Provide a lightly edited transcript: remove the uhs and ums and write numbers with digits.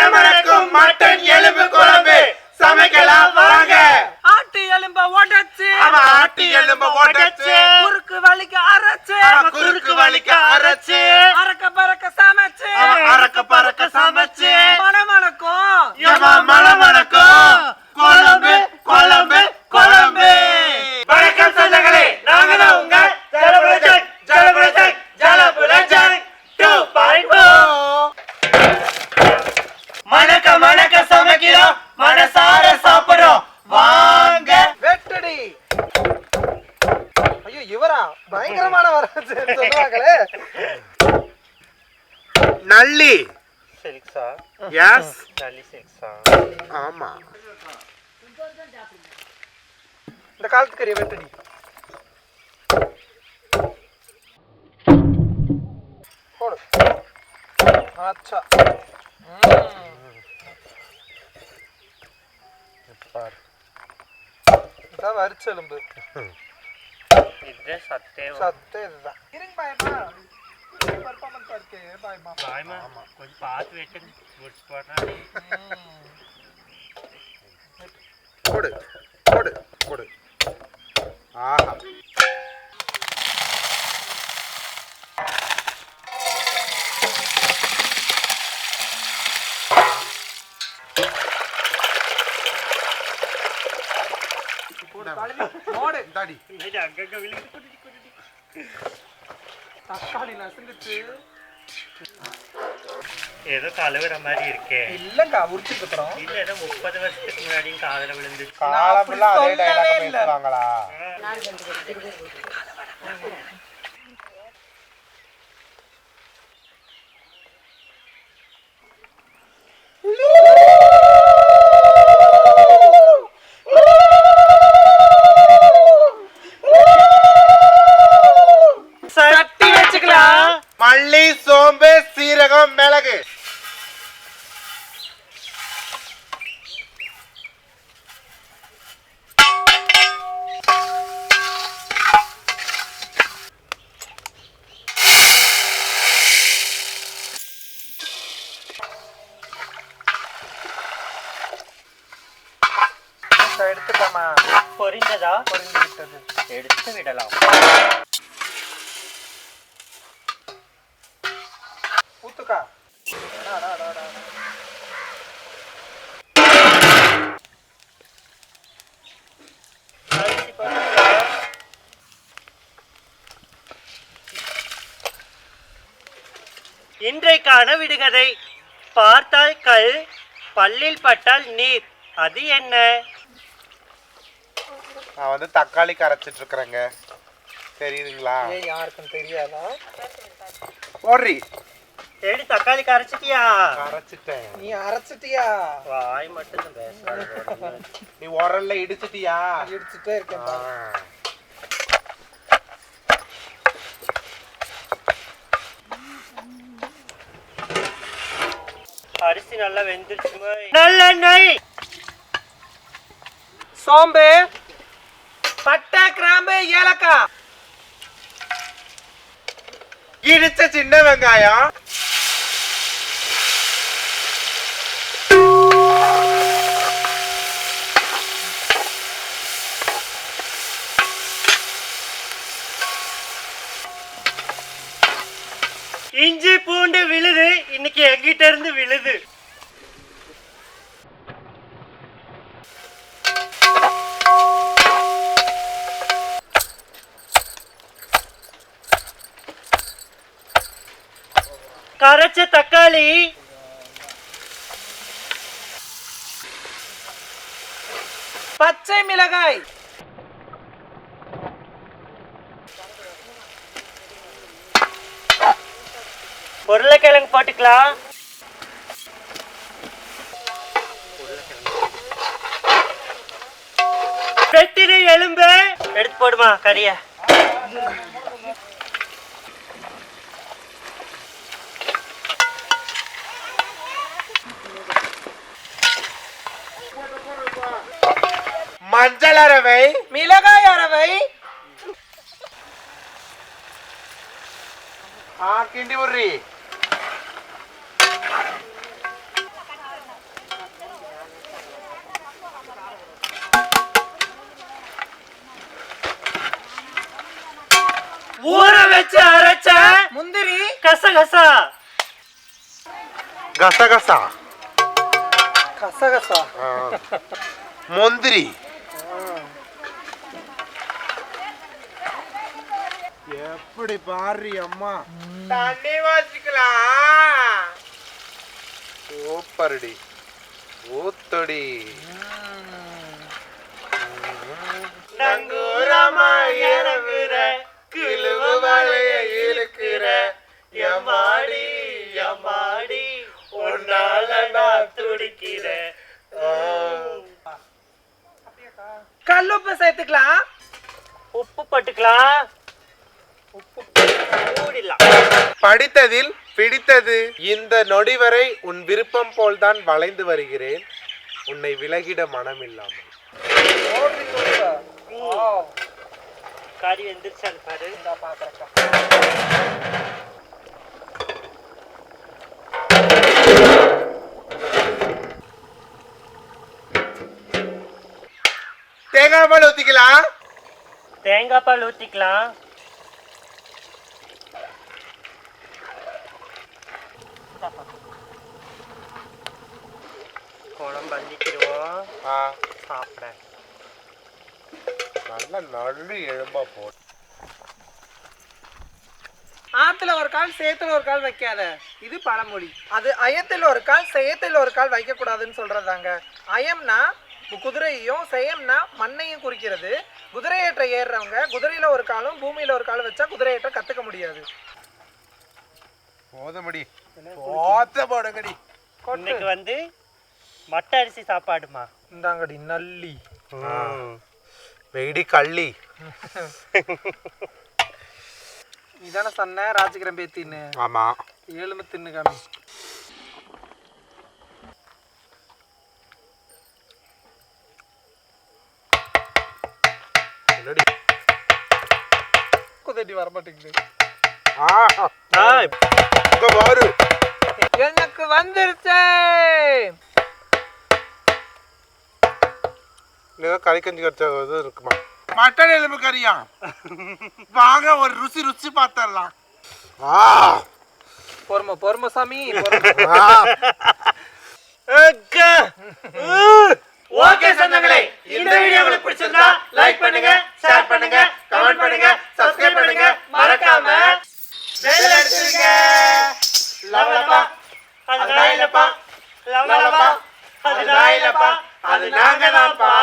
மணமணக்கும் mutton எலும்பு குழம்பு சமைக்கலாம் வாங்க. ஆட்டு எலும்ப உடைச்சு ஆட்டு எலும்ப உடைச்சு குறுக்கு வலிக்க அரைச்சு அரைச்சு அரக்க பறக்க சமைச்சு அரக்க பறக்க சமைச்சு மணமணக்கும் மணமணக்கும் குழம்பு குழம்பு குழம்பு. வணக்கம் சொந்தங்களே, நாங்க தான் உங்க ஜலபுலஜன் 2.0. மணக்க மணக்க சமைக்கிறோம், மனசார சாப்பிடுறோம் வாங்க. வெட்டடி. ஐயோ இவரா பயங்கரமான சொல்லுவாங்களே. நல்லி சில்க்ஸா? எஸ் நல்லி சில்க்ஸா? ஆமா. இந்த காலத்துக்கு வெட்டடி. போடு. அச்சா. பாரு, இதான் வரிச்செலும்பு. இது சத்தே இதுதான். இருங்க பாயமா. பர்ஃபார்மன்ஸ் இருக்கு பாயமா. பாயமா கொஞ்சம் பார்த்து வெட்டு முடிச்சு போடுறா. போடு போடு போடு. ஆஹா, மோடு தாடி இது அங்கங்க விழுந்து தக்காளி நசுங்கிட்டு. ஏதோ கழுவுற மாதிரி இருக்கே. இல்லங்க உரிச்சுட்டு இருக்கோம். இல்ல ஏதோ 30 வருஷத்துக்கு முன்னாடியும் காதல விழுந்து. காலமுள்ள அதே டயலாக் பேசுவாங்களா? சட்டி வச்சுக்கலாம். மல்லி, சோம்பு, சீரகம், மிளகு. எடுத்துக்கலாமா? பொரிந்ததா? பொரிந்து விட்டது. எடுத்து விடலாம். ஊத்துக்கா. இன்றைக்கான விடுகதை. பார்த்தால் கல், பல்லில் பட்டால் நீர், அது என்ன? நான் வந்து தக்காளி கரைச்சிட்டு இருக்கிறேங்க, தெரியுதுங்களா? ஏன் யாருக்கும் தெரியாதா? ஓரி ஏடி தக்காளி கரைச்சிட்டியா? கரைச்சிட்டேன். நீ அரைச்சிட்டியா? வாய் மட்டும் பேச. நீ உரல்ல இடிச்சிட்டியா? இடிச்சுட்டே இருக்கேன். அரிசி நல்லா வெந்துருச்சுமா. நல்லெண்ணெய், சோம்பு, பட்டை, கிராம்பு, ஏலக்காய், இடிச்ச சின்ன வெங்காயம், இஞ்சி பூண்டு விழுது. இன்னைக்கு எங்கிட்ட இருந்து விழுது. கரைச்ச தக்காளி, பச்சை மிளகாய், உருளைக்கிழங்கு போட்டுக்கலாம். வெட்டின எலும்பு எடுத்து போடுமா கறிய. மஞ்சள் அரவை, மிளகாய் அரவை, கிண்டி உர்ரி, கசகசா கசகசா கசகசா முந்திரி எப்படி பாரு அம்மா தண்ணி வச்சுக்கலாம் சூப்பர்டி ஊத்தடி நங்கூரமா இறங்குற கிழுவு வலைய இழுக்கிற எம்மாடி எம்மாடி உன்னால நான் துடிக்கிறேன் கல்லுப்பு சேர்த்துக்கலாம். உப்பு பட்டுக்கலாம் உப்பு மூடிடலாம் படித்ததில் பிடித்தது இந்த நொடி வரை உன் விருப்பம் போல்தான் வளைந்து வருகிறேன் உன்னை விலகிட மனமில்லாமல் ஓடி தூக்க. வாவ். கறி எந்திரிச்சாரு பாரு இந்தா பாக்குறேன். தேங்காய் பால் ஊத்திக்கலாம் தேங்காய் பால் ஊற்றிக்கலாம் குழம்பு அள்ளிக்கிடுவோம் சாப்பிட நல்லா நள்ளி எழும்பா போ ஆத்துல ஒரு கால் சேத்துல ஒரு கால் வைக்காத, இது பழமொழி. அது அயத்தில் ஒரு கால் செயத்தில் ஒரு கால் வைக்க கூடாதுன்னு சொல்றதாங்க. அயம்னா குதிரையையும் செயம்னா மண்ணையும் குறிக்கிறது. குதிரையேற்ற ஏறுறவங்க குதிரையில ஒரு காலும் பூமியில ஒரு காலும் வச்சா குதிரையேற்ற கத்துக்க முடியாது. போதமடி போத்த போடங்கடி இன்னைக்கு வந்து மட்டை அரிசி சாப்பாடுமா இந்தாங்கடி நல்லி. வெடி கள்ளி இதான சொன்ன ராஜகிரம் பேத்தின்னு. ஆமா ஏழும தின்னு காமி. குதட்டி வர மாட்டேங்குது. பாரு எனக்கு வந்துருச்சு. கறி கஞ்சி கடிச்சா இருக்குமா மட்டன் எலும்பு கறியா வாங்க ஒரு ருசி ருசி பார்த்தரலாம் பொறுமை பொறுமை சாமி. ஓகே சொந்தங்களே, இந்த வீடியோ உங்களுக்கு பிடிச்சிருந்தா லைக் பண்ணுங்க, ஷேர் பண்ணுங்க, கமெண்ட் பண்ணுங்க, சப்ஸ்கிரைப் பண்ணுங்க, மறக்காம பெல் அடிச்சிருங்க. லவலப்பா அது நான் இல்லப்பா, லவலப்பா அது நான் இல்லப்பா, அது நாங்க தான்ப்பா.